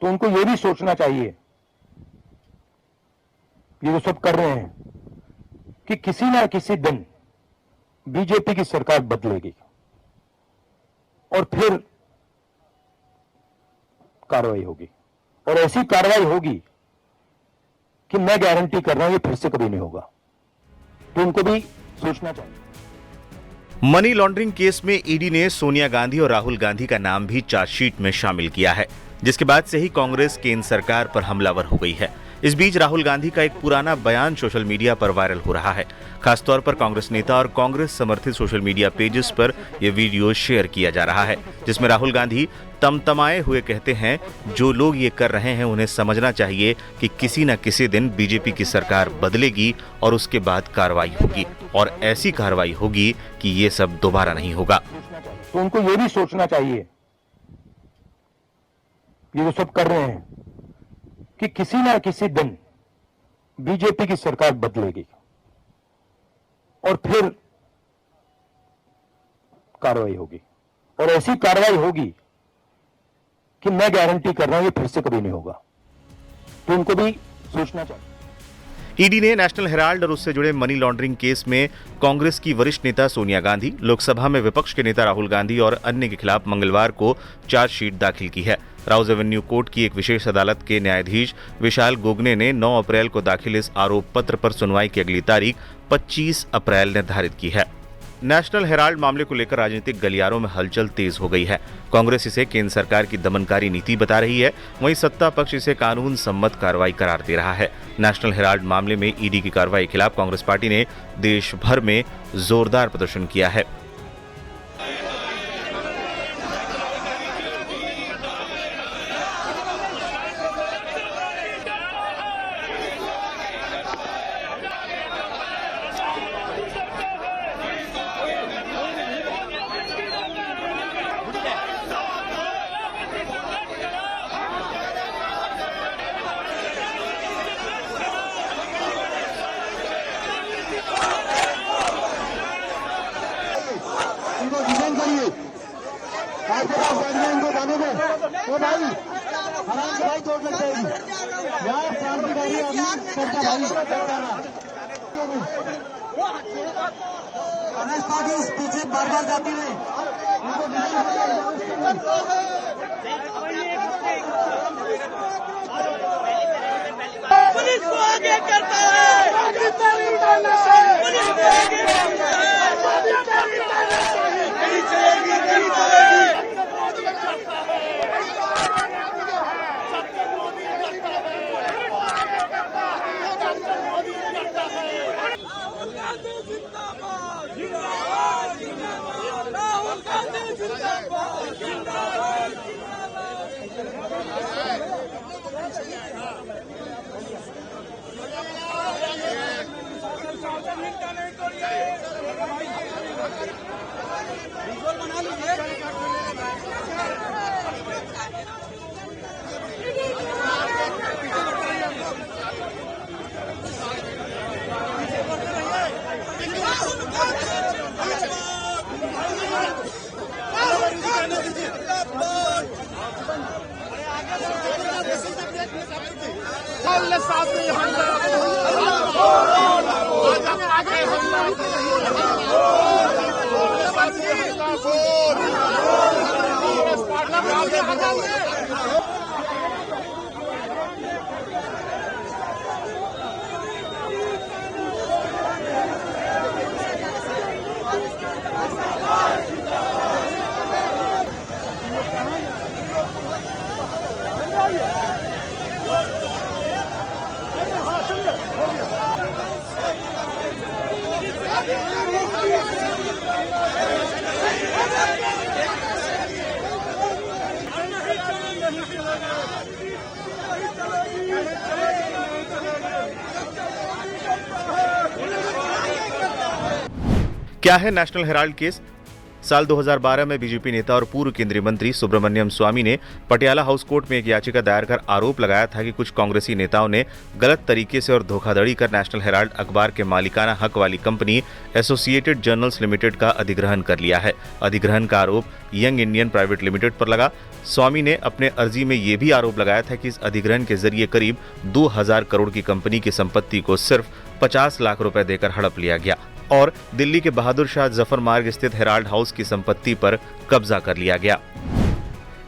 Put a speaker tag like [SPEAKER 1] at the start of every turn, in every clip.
[SPEAKER 1] तो उनको ये भी सोचना चाहिए, ये जो सब कर रहे हैं, कि किसी ना किसी दिन बीजेपी की सरकार बदलेगी और फिर कार्रवाई होगी, और ऐसी कार्रवाई होगी कि मैं गारंटी कर रहा हूं ये फिर से कभी नहीं होगा। तो उनको भी सोचना चाहिए।
[SPEAKER 2] मनी लॉन्ड्रिंग केस में ईडी ने सोनिया गांधी और राहुल गांधी का नाम भी चार्जशीट में शामिल किया है, जिसके बाद से ही कांग्रेस केंद्र सरकार पर हमलावर हो गई है। इस बीच राहुल गांधी का एक पुराना बयान सोशल मीडिया पर वायरल हो रहा है। खासतौर पर कांग्रेस नेता और कांग्रेस समर्थित सोशल मीडिया पेजेस पर यह वीडियो शेयर किया जा रहा है, जिसमें राहुल गांधी तमतमाए हुए कहते हैं, जो लोग ये कर रहे हैं उन्हें समझना चाहिए कि किसी न किसी दिन बीजेपी की सरकार बदलेगी और उसके बाद कार्रवाई होगी, और ऐसी कार्रवाई होगी कि ये सब दोबारा नहीं होगा।
[SPEAKER 1] तो उनको ये भी सोचना चाहिए, ये जो सब कर रहे हैं, कि किसी ना किसी दिन बीजेपी की सरकार बदलेगी और फिर कार्रवाई होगी, और ऐसी कार्रवाई होगी कि मैं गारंटी कर रहा हूं ये फिर से कभी नहीं होगा। तो उनको भी सोचना चाहिए।
[SPEAKER 2] ईडी ने नेशनल हेराल्ड और उससे जुड़े मनी लॉन्ड्रिंग केस में कांग्रेस की वरिष्ठ नेता सोनिया गांधी, लोकसभा में विपक्ष के नेता राहुल गांधी और अन्य के खिलाफ मंगलवार को चार्जशीट दाखिल की है। राउज एवेन्यू कोर्ट की एक विशेष अदालत के न्यायाधीश विशाल गोगने ने 9 अप्रैल को दाखिल इस आरोप पत्र पर सुनवाई की अगली तारीख 25 अप्रैल निर्धारित की है। नेशनल हेराल्ड मामले को लेकर राजनीतिक गलियारों में हलचल तेज हो गई है। कांग्रेस इसे केंद्र सरकार की दमनकारी नीति बता रही है, वहीं सत्ता पक्ष इसे कानून सम्मत कार्रवाई करार दे रहा है। नेशनल हेराल्ड मामले में ईडी की कार्रवाई के खिलाफ कांग्रेस पार्टी ने देश भर में जोरदार प्रदर्शन किया है।
[SPEAKER 3] इनको डिटेन करिए, आपके पास बैठ गए, इनको जाने दो। ओ भाई, हराम भाई चोट लग जाएगी। यहाँ क्रांतिकारी आदमी करता भाई करता। कांग्रेस पार्टी पीछे बार बार जाती है। इनको डिटेन
[SPEAKER 4] पुलिस को आगे करता है, पुलिस को आगे करता है।
[SPEAKER 2] क्या है नेशनल हेराल्ड केस? साल 2012 में बीजेपी नेता और पूर्व केंद्रीय मंत्री सुब्रमण्यम स्वामी ने पटियाला हाउस कोर्ट में एक याचिका दायर कर आरोप लगाया था कि कुछ कांग्रेसी नेताओं ने गलत तरीके से और धोखाधड़ी कर नेशनल हेराल्ड अखबार के मालिकाना हक वाली कंपनी एसोसिएटेड जर्नल्स लिमिटेड का अधिग्रहण कर लिया है। अधिग्रहण का आरोप यंग इंडियन प्राइवेट लिमिटेड पर लगा। स्वामी ने अपने अर्जी में यह भी आरोप लगाया था कि इस अधिग्रहण के जरिए करीब 2000 करोड़ की कंपनी की संपत्ति को सिर्फ 50 लाख रुपए देकर हड़प लिया गया और दिल्ली के बहादुर शाह जफर मार्ग स्थित हेराल्ड हाउस की संपत्ति पर कब्जा कर लिया गया।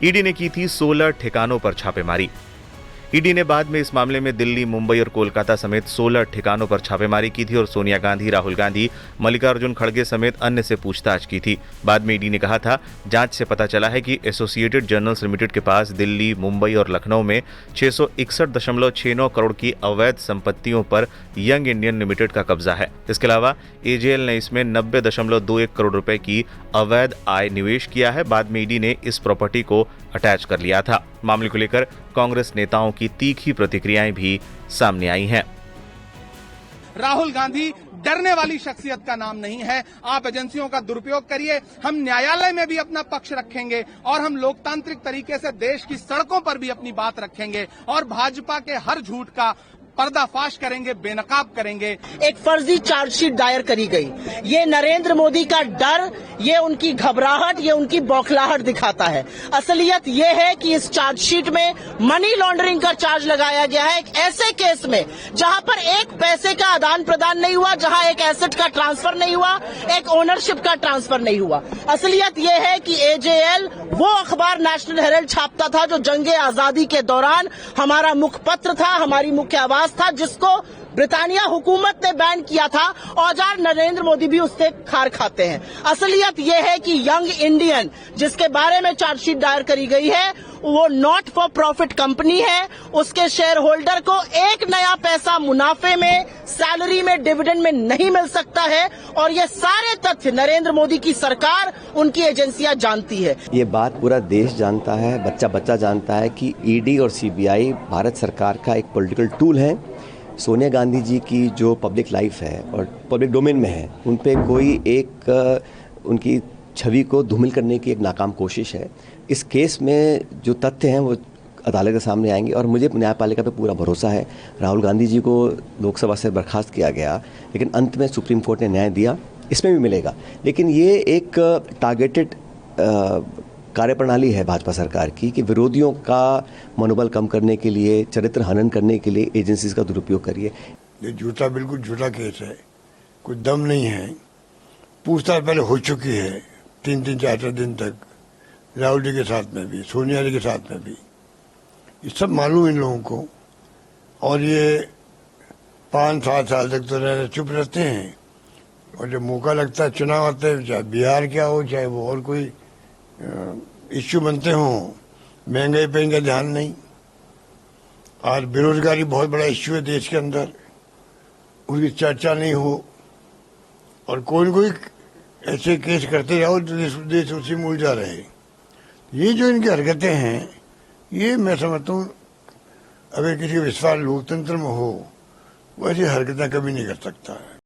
[SPEAKER 2] ईडी ने की थी 16 ठिकानों पर छापेमारी। ईडी ने बाद में इस मामले में दिल्ली, मुंबई और कोलकाता समेत 16 ठिकानों पर छापेमारी की थी और सोनिया गांधी, राहुल गांधी, मल्लिकार्जुन खड़गे समेत अन्य से पूछताछ की थी। बाद में ईडी ने कहा था, जांच से पता चला है कि एसोसिएटेड जर्नल्स लिमिटेड के पास दिल्ली, मुंबई और लखनऊ में 661.69 करोड़ की अवैध संपत्तियों पर यंग इंडियन लिमिटेड का कब्जा है। इसके अलावा एजेएल ने इसमें 90.21 करोड़ रुपए की अवैध आय निवेश किया है। बाद में ईडी ने इस प्रॉपर्टी को अटैच कर लिया था। मामले को लेकर कांग्रेस नेताओं की तीखी प्रतिक्रियाएं भी सामने आई हैं।
[SPEAKER 5] राहुल गांधी डरने वाली शख्सियत का नाम नहीं है। आप एजेंसियों का दुरुपयोग करिए, हम न्यायालय में भी अपना पक्ष रखेंगे और हम लोकतांत्रिक तरीके से देश की सड़कों पर भी अपनी बात रखेंगे और भाजपा के हर झूठ का पर्दाफाश करेंगे, बेनकाब करेंगे।
[SPEAKER 6] एक फर्जी चार्जशीट दायर करी गई। ये नरेंद्र मोदी का डर, ये उनकी घबराहट, ये उनकी बौखलाहट दिखाता है। असलियत ये है कि इस चार्जशीट में मनी लॉन्ड्रिंग का चार्ज लगाया गया है एक ऐसे केस में जहां पर एक पैसे का आदान प्रदान नहीं हुआ, जहां एक एसेट का ट्रांसफर नहीं हुआ, एक ओनरशिप का ट्रांसफर नहीं हुआ। असलियत ये है कि एजेएल वो अखबार नेशनल हेराल्ड छापता था जो जंगे आजादी के दौरान हमारा मुखपत्र था, हमारी मुख्य आवाज था, जिसको ब्रिटानिया हुकूमत ने बैन किया था और आज नरेंद्र मोदी भी उससे खार खाते हैं। असलियत यह है कि यंग इंडियन जिसके बारे में चार्जशीट दायर करी गई है वो नॉट फॉर प्रॉफिट कंपनी है। उसके शेयर होल्डर को एक नया पैसा मुनाफे में, सैलरी में, डिविडेंड में नहीं मिल सकता है और ये सारे तथ्य नरेंद्र मोदी की सरकार, उनकी एजेंसियां जानती है।
[SPEAKER 7] ये बात पूरा देश जानता है, बच्चा बच्चा जानता है कि ईडी और सीबीआई भारत सरकार का एक पॉलिटिकल टूल है। सोनिया गांधी जी की जो पब्लिक लाइफ है और पब्लिक डोमेन में है, उन पे कोई एक उनकी छवि को धूमिल करने की एक नाकाम कोशिश है। इस केस में जो तथ्य हैं वो अदालत के सामने आएंगे और मुझे न्यायपालिका पे पूरा भरोसा है। राहुल गांधी जी को लोकसभा से बर्खास्त किया गया, लेकिन अंत में सुप्रीम कोर्ट ने न्याय दिया, इसमें भी मिलेगा। लेकिन ये एक टारगेटेड कार्यप्रणाली है भाजपा सरकार की कि विरोधियों का मनोबल कम करने के लिए, चरित्र हनन करने के लिए एजेंसीज का दुरुपयोग करिए।
[SPEAKER 3] ये झूठा, बिल्कुल झूठा केस है, कोई दम नहीं है। पूछताछ पहले हो चुकी है 3-3, 4-4 दिन तक, राहुल जी के साथ में भी, सोनिया जी के साथ में भी। ये सब मालूम इन लोगों को और ये 5-7 साल तक तो चुप रहते हैं और जब मौका लगता है, चुनाव आते हैं, चाहे बिहार क्या हो, चाहे वो और कोई इश्यू बनते हों, महंगाई पे इनका ध्यान नहीं। आज बेरोजगारी बहुत बड़ा इश्यू है देश के अंदर, उसकी चर्चा नहीं हो और कोई न कोई ऐसे केस करते जाओ तो देश उसी में उलझा रहे। ये जो इनकी हरकतें हैं, ये मैं समझता हूँ अगर किसी विश्वास लोकतंत्र में हो, वैसी हरकतें कभी नहीं कर सकता है।